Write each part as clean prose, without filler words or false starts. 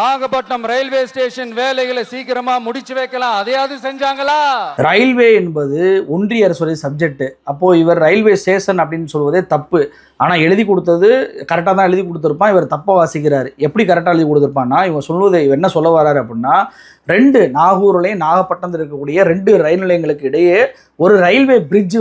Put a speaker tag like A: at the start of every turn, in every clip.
A: Nagapattinam railway station வேலைகளை சீக்கிரமா முடிச்சு வைக்கலாம், அதையாவது செஞ்சாங்களா?
B: ரயில்வே என்பது ஒன்றிய அரசுடைய சப்ஜெக்ட். அப்போ இவர் ரயில்வே ஸ்டேஷன் அப்படின்னு சொல்வதே தப்பு. ஆனால் எழுதி கொடுத்தது கரெக்டாக தான் எழுதி கொடுத்துருப்பான். இவர் தப்பாக வாசிக்கிறார். எப்படி கரெக்டாக எழுதி கொடுத்துருப்பான்னா, இவங்க சொல்வதை என்ன சொல்ல வராரு அப்படின்னா, ரெண்டு நாகூர்லையும் நாகப்பட்டினத்தில் இருக்கக்கூடிய ரெண்டு ரயில் நிலையங்களுக்கு இடையே ஒரு ரயில்வே பிரிட்ஜ்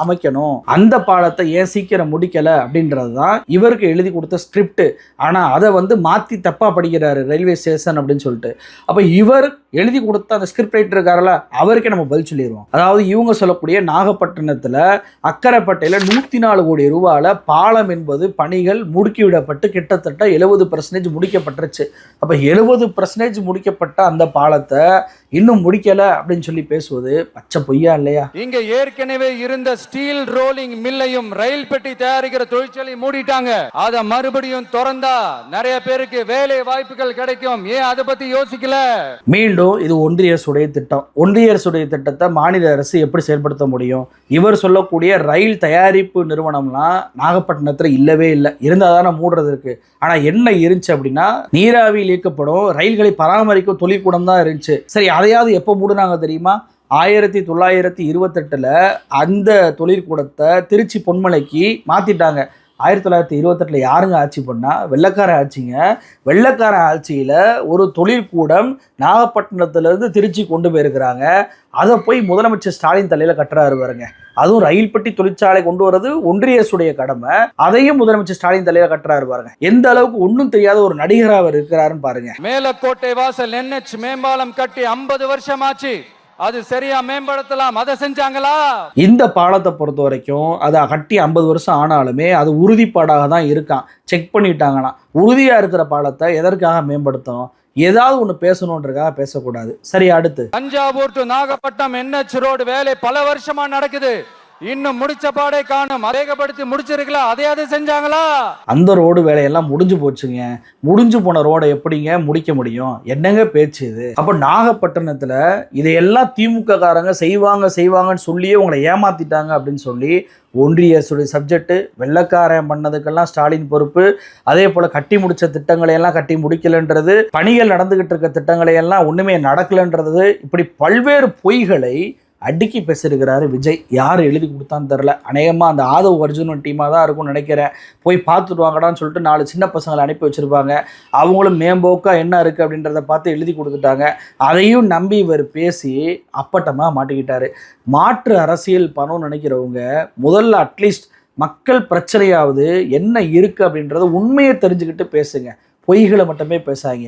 B: அமைக்கணும். அந்த பாலத்தை ஏன் சீக்கிரம் முடிக்கலை அப்படின்றது தான் இவருக்கு எழுதி கொடுத்த ஸ்கிரிப்ட். ஆனால் அதை மாற்றி தப்பாக படிக்கிறாரு ரயில்வே ஸ்டேஷன் அப்படின்னு சொல்லிட்டு. அப்போ இவர் எழுதி கொடுத்த அந்த ஸ்கிரிப்ட் ரைட்டர் இருக்காருல்ல, அவருக்கே நம்ம பதில் சொல்லிடுவோம். அதாவது இவங்க சொல்லக்கூடிய நாகப்பட்டினத்தில் அக்கரைப்பட்டையில் 104 கோடி ரூபாயில் பாலம் என்பது பணிகள் முடுக்கிவிடப்பட்டு கிட்டத்தட்ட 70% முடிக்கப்பட்டுருச்சு. அப்போ 70% முடிக்கப்பட்ட அந்த பாலத்தை இன்னும் முடிக்கல அப்படின்னு சொல்லி பேசுவது பச்சை பொய்யா இல்லையா?
A: இங்க ஏற்கனவே இருந்த ஸ்டீல் ரோலிங் மில்லையும் ரயில் பெட்டி தயாரிக்கிற தொழிற்சாலை மூடிட்டாங்க. அதை மறுபடியும் திறந்தா நிறைய பேருக்கு வேலை வாய்ப்புகள் கிடைக்கும். ஏன் அதை பத்தி யோசிக்கல?
B: மீண்டும் இது ஒன்றிய அரசுடைய திட்டம். ஒன்றிய அரசுடைய திட்டத்தை மாநில அரசு எப்படி செயல்படுத்த முடியும்? இவர் சொல்லக்கூடிய ரயில் தயாரிப்பு நிறுவனம்லாம் நாகப்பட்டினத்தில் இல்லவே இல்லை. இருந்தால் தானே மூடுறது இருக்கு. ஆனால் என்ன இருந்துச்சு அப்படின்னா, நீராவியில் இயக்கப்படும் ரயில்களை பராமரிக்கும் தொழிற்கூடம் தான் இருந்துச்சு. சரி, அதையாவது எப்போ மூடுனாங்க தெரியுமா? 1928 அந்த தொழிற்கூடத்தை திருச்சி பொன்மலைக்கு மாற்றிட்டாங்க. 1928 யாருங்க ஆட்சி பண்ணால்? வெள்ளைக்கார ஆட்சிங்க. வெள்ளைக்கார ஆட்சியில் ஒரு தொழிற்கூடம் நாகப்பட்டினத்துலேருந்து திருச்சி கொண்டு போயிருக்கிறாங்க. அதை போய் முதலமைச்சர் ஸ்டாலின் தலையில் கட்டுறாரு பாருங்க. அதுவும் ரயில் பெட்டி தொழிற்சாலை கொண்டு வர்றது ஒன்றிய அரசுடைய கடமை. அதையும் முதலமைச்சர் ஸ்டாலின் தலையில கட்டுறாரு பாருங்க. எந்த அளவுக்கு ஒன்றும் தெரியாத ஒரு நடிகர் அவர் இருக்கிறாருன்னு பாருங்க.
A: மேலக்கோட்டை வாசல் NH மேம்பாலம் கட்டி 50 வருஷம் ஆச்சு. அது சரியா மேம்படுத்தலாம், அதை செஞ்சாங்களா?
B: இந்த பாலத்தை பொறுத்த வரைக்கும் அதை கட்டி 50 வருஷம் ஆனாலுமே அது உறுதிப்பாடாக தான் இருக்கான். செக் பண்ணிட்டாங்கன்னா உறுதியா இருக்கிற பாலத்தை எதற்காக மேம்படுத்தணும்? ஏதாவது ஒண்ணு பேசணும்ன்றதுக்காக பேசக்கூடாது. சரி, அடுத்து
A: Thanjavur to Nagapattinam NH road வேலை பல வருஷமா நடக்குது. இன்னும் முடிச்ச பாடே காணும். வேகப்படுத்தி முடிச்சிருக்கலாம், அதையாவது செஞ்சாங்களா?
B: அந்த ரோடு வேலையெல்லாம் முடிஞ்சு போச்சுங்க. முடிஞ்சு போன ரோடை எப்படிங்க முடிக்க முடியும்? என்னங்க பேச்சு இது? அப்போ நாகப்பட்டினத்தில் இதையெல்லாம் திமுக காரங்க செய்வாங்கன்னு சொல்லியே உங்களை ஏமாத்திட்டாங்க அப்படின்னு சொல்லி ஒன்றிய அரசுடைய சப்ஜெக்ட். வெள்ளைக்காரன் பண்ணதுக்கெல்லாம் ஸ்டாலின் பொறுப்பு. அதே போல் கட்டி முடிச்ச திட்டங்களையெல்லாம் கட்டி முடிக்கலன்றது, பணிகள் நடந்துகிட்டு இருக்க திட்டங்களையெல்லாம் ஒன்றுமே நடக்கலன்றது, இப்படி பல்வேறு பொய்களை அடுக்கி பேசியிருக்கிறாரு விஜய். யார் எழுதி கொடுத்தான்னு தெரில. அநேகமாக அந்த ஆதவ் அர்ஜுனன் டீமாக தான் இருக்கும்னு நினைக்கிறேன். போய் பார்த்துட்டு வாங்கடான்னு சொல்லிட்டு 4 சின்ன பசங்களை அனுப்பி வச்சுருப்பாங்க. அவங்களும் மேம்போக்காக என்ன இருக்குது அப்படின்றத பார்த்து எழுதி கொடுத்துட்டாங்க. அதையும் நம்பி இவர் பேசி அப்பட்டமாக மாட்டிக்கிட்டாரு. மாற்று அரசியல் பண்ணணும்னு நினைக்கிறவங்க முதல்ல அட்லீஸ்ட் மக்கள் பிரச்சனையாவது என்ன இருக்குது அப்படின்றத உண்மையை தெரிஞ்சுக்கிட்டு பேசுங்க. பொய்களை மட்டுமே பேசாங்க.